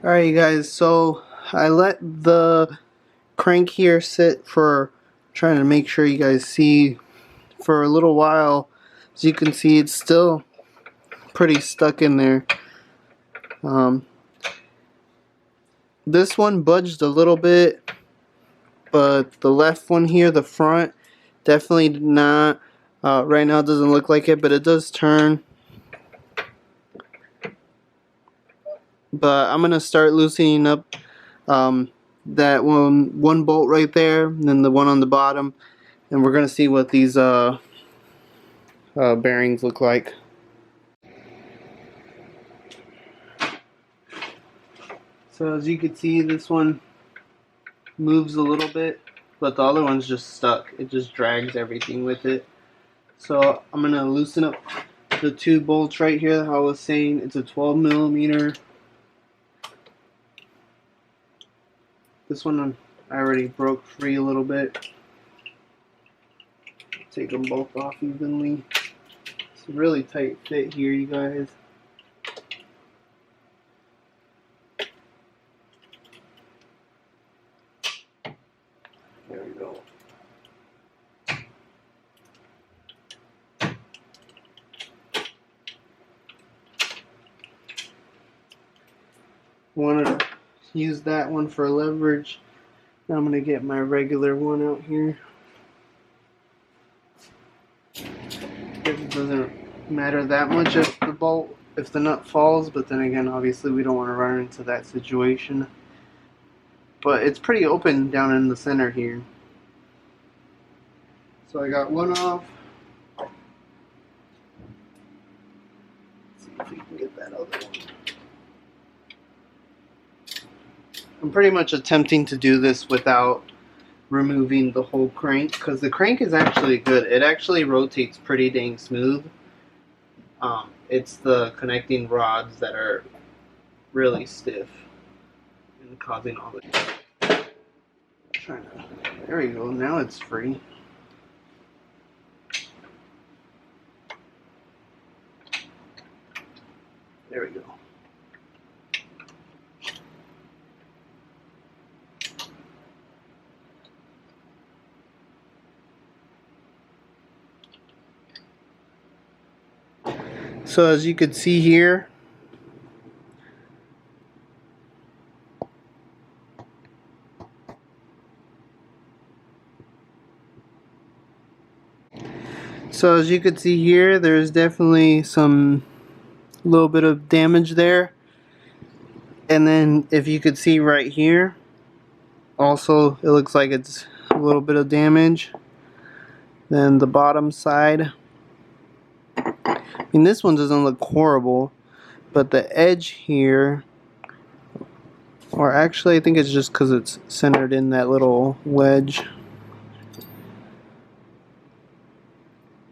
Alright you guys, so I let the crank here sit for trying to make sure you guys see for a little while. As you can see, it's still pretty stuck in there. This one budged a little bit, but the left one here, the front, definitely did not. Right now it doesn't look like it, but it does turn. But I'm going to start loosening up that one bolt right there, and then the one on the bottom, and we're going to see what these bearings look like. So as you can see, this one moves a little bit, but the other one's just stuck. It just drags everything with it. So I'm going to loosen up the two bolts right here. I was saying it's a 12 millimeter. This one I already broke free a little bit. Take them both off evenly. It's a really tight fit here, you guys. There we go. Wanted to use that one for leverage. Now I'm going to get my regular one out here. It doesn't matter that much if the nut falls, but then again, obviously we don't want to run into that situation. But it's pretty open down in the center here. So I got one off. Let's see if we can get that other one. I'm pretty much attempting to do this without removing the whole crank, because the crank is actually good. It actually rotates pretty dang smooth. It's the connecting rods that are really stiff and causing all the there we go, now it's free. There we go. So as you can see here, there's definitely some little bit of damage there. And then if you could see right here, also it looks like it's a little bit of damage. Then the bottom side, I mean, this one doesn't look horrible, but the edge here, or actually I think it's just because it's centered in that little wedge.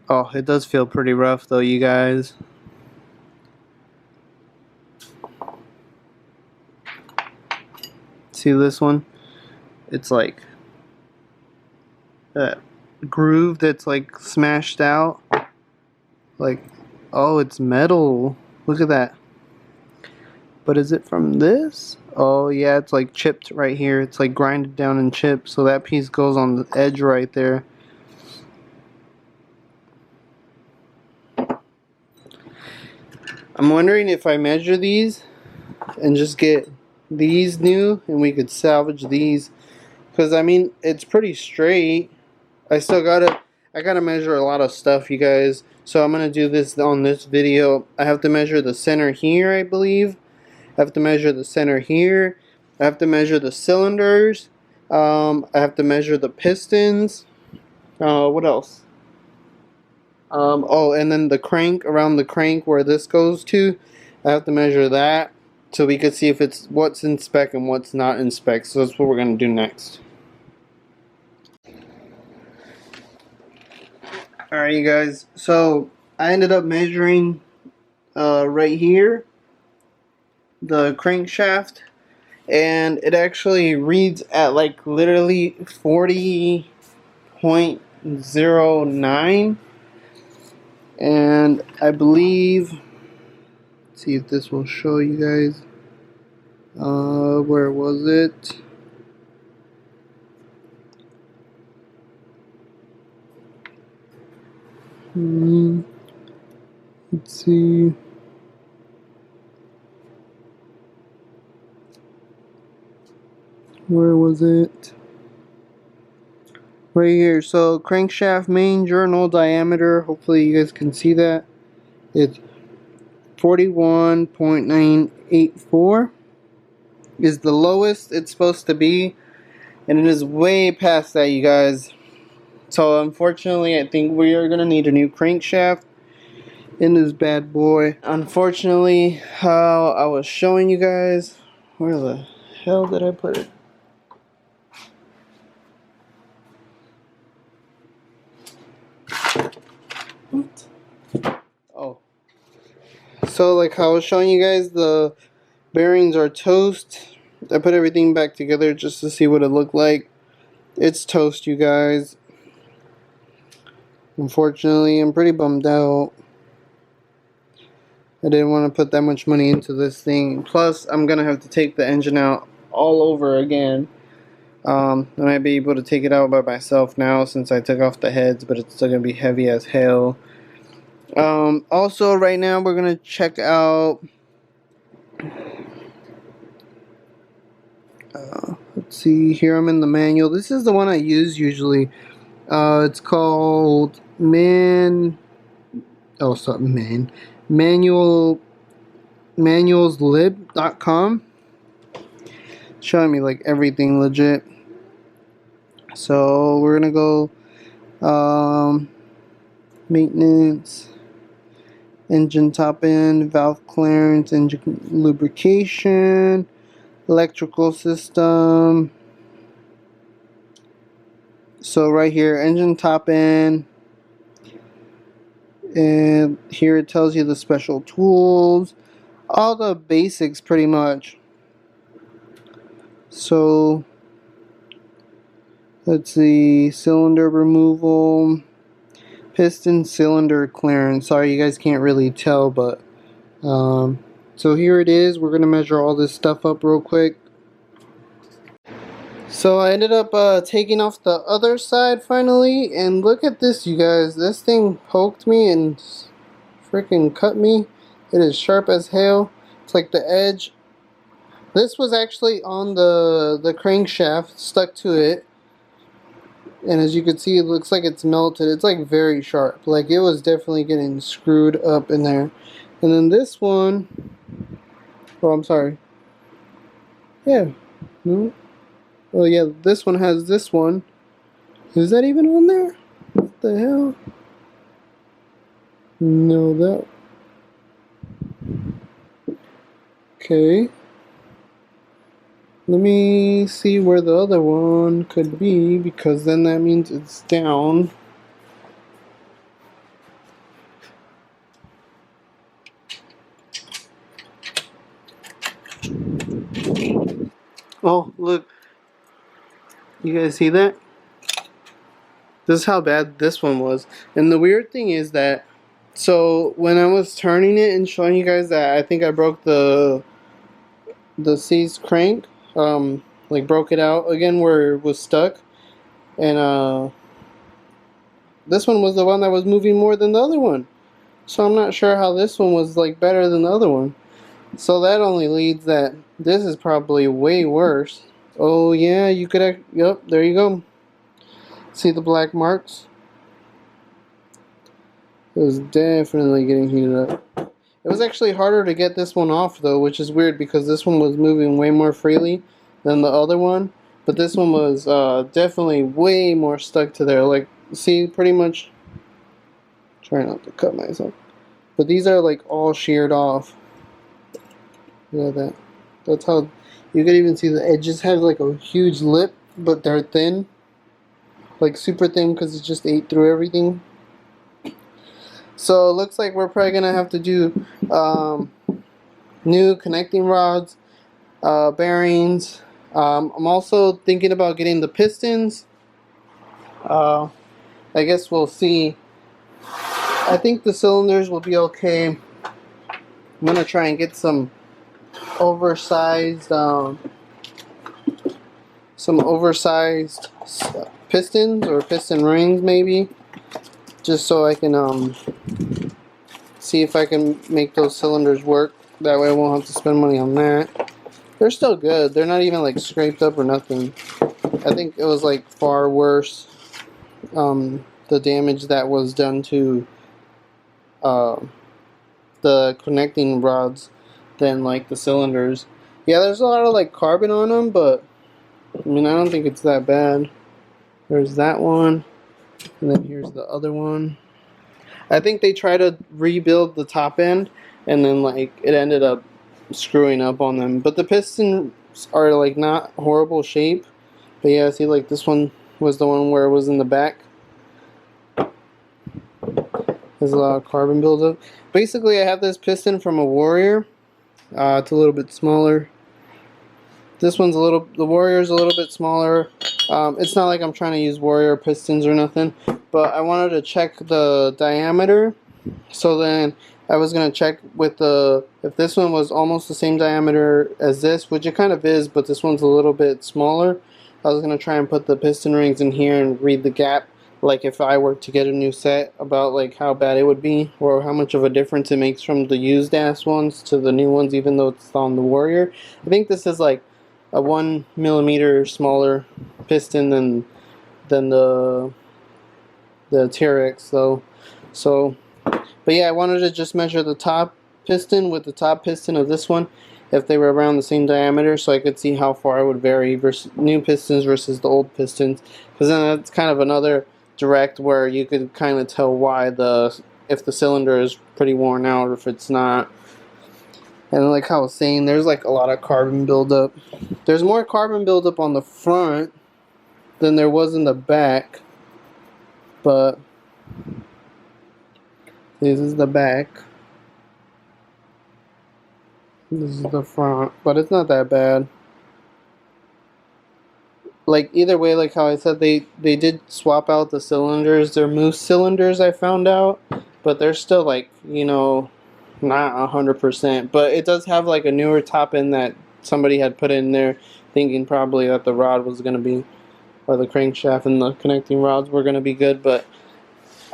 Oh, it does feel pretty rough though, you guys. See this one? It's like that groove that's like smashed out. Like, oh, it's metal. Look at that. But is it from this? Oh yeah, it's like chipped right here. It's like grinded down and chipped. So that piece goes on the edge right there. I'm wondering if I measure these and just get these new and we could salvage these. Because I mean, it's pretty straight. I gotta measure a lot of stuff, you guys. So I'm gonna do this on this video. I have to measure the center here, I believe. I have to measure the center here. I have to measure the cylinders. I have to measure the pistons. What else? Oh, and then the crank, around the crank where this goes to, I have to measure that so we can see if it's what's in spec and what's not in spec. So that's what we're gonna do next. Alright you guys, so I ended up measuring right here the crankshaft, and it actually reads at like literally 40.09, and I believe, let's see if this will show you guys. Where was it? Let's see. Where was it? Right here. So crankshaft main journal diameter. Hopefully you guys can see that. It's 41.984 is the lowest it's supposed to be, and it is way past that, you guys. So unfortunately, I think we are gonna need a new crankshaft in this bad boy. Unfortunately, how I was showing you guys, where the hell did I put it? What? Oh. So like how I was showing you guys, the bearings are toast. I put everything back together just to see what it looked like. It's toast, you guys. Unfortunately, I'm pretty bummed out. I didn't want to put that much money into this thing. Plus, I'm going to have to take the engine out all over again. I might be able to take it out by myself now since I took off the heads, but it's still going to be heavy as hell. Also, right now, we're going to check out... let's see, here I'm in the manual. This is the one I use usually. It's called manualslib.com. Showing me like everything legit. So we're gonna go maintenance, engine top end, valve clearance, engine lubrication, electrical system. So right here, engine top end, and here it tells you the special tools, all the basics pretty much. So let's see, cylinder removal, piston cylinder clearance. Sorry you guys can't really tell, but so here it is. We're gonna measure all this stuff up real quick. So I ended up taking off the other side finally, and look at this, you guys. This thing poked me and freaking cut me. It is sharp as hell. It's like the edge. This was actually on the crankshaft, stuck to it, and as you can see, it looks like it's melted. It's like very sharp. Like it was definitely getting screwed up in there. And then this one, oh, I'm sorry. Yeah. No. Oh yeah, this one has this one. Is that even on there? What the hell? No, that. Okay. Let me see where the other one could be, because then that means it's down. Oh, look. You guys see that? This is how bad this one was. And the weird thing is that, so when I was turning it and showing you guys that I think I broke the seized crank, like broke it out again where it was stuck, and this one was the one that was moving more than the other one. So I'm not sure how this one was like better than the other one. So that only leads that this is probably way worse. Oh yeah, you could, yep, there you go. See the black marks? It was definitely getting heated up. It was actually harder to get this one off though, which is weird because this one was moving way more freely than the other one. But this one was definitely way more stuck to there. Like, see, pretty much, try not to cut myself. But these are like all sheared off. Look at that. That's how, you can even see the edges have like a huge lip, but they're thin. Like super thin because it just ate through everything. So it looks like we're probably going to have to do new connecting rods, bearings. I'm also thinking about getting the pistons. I guess we'll see. I think the cylinders will be okay. I'm going to try and get some oversized, some oversized pistons or piston rings maybe, just so I can see if I can make those cylinders work. That way I won't have to spend money on that. They're still good. They're not even like scraped up or nothing. I think it was like far worse, the damage that was done to the connecting rods than like the cylinders. Yeah, there's a lot of like carbon on them, but I mean, I don't think it's that bad. There's that one, and then here's the other one. I think they tried to rebuild the top end, and then like it ended up screwing up on them. But the pistons are like not horrible shape. But yeah, see, like this one was the one where it was in the back. There's a lot of carbon buildup. Basically, I have this piston from a Warrior. It's a little bit smaller. This one's the Warrior's a little bit smaller. It's not like I'm trying to use Warrior pistons or nothing, but I wanted to check the diameter. So then I was going to check with if this one was almost the same diameter as this, which it kind of is, but this one's a little bit smaller. I was going to try and put the piston rings in here and read the gap, like if I were to get a new set, about like how bad it would be or how much of a difference it makes from the used ass ones to the new ones, even though it's on the Warrior. I think this is like a 1 millimeter smaller piston than the Teryx though. So, but yeah, I wanted to just measure the top piston with the top piston of this one, if they were around the same diameter, so I could see how far it would vary versus new pistons versus the old pistons. Because then that's kind of another direct where you could kind of tell why if the cylinder is pretty worn out or if it's not. And like I was saying, there's like a lot of carbon buildup. There's more carbon buildup on the front than there was in the back. But this is the back. This is the front. But it's not that bad. Like either way, like how I said, they did swap out the cylinders. They're Moose cylinders, I found out. But they're still like, you know, not 100%, but it does have like a newer top end that somebody had put in there, thinking probably that the rod was going to be, or the crankshaft and the connecting rods were going to be good, but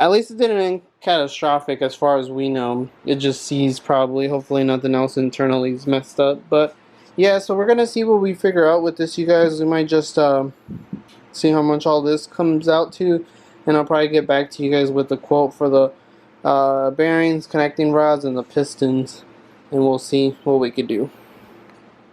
at least it didn't end catastrophic as far as we know. It just sees probably, hopefully nothing else internally is messed up. But yeah, so we're going to see what we figure out with this, you guys. We might just see how much all this comes out to, and I'll probably get back to you guys with the quote for the bearings, connecting rods, and the pistons, and we'll see what we could do.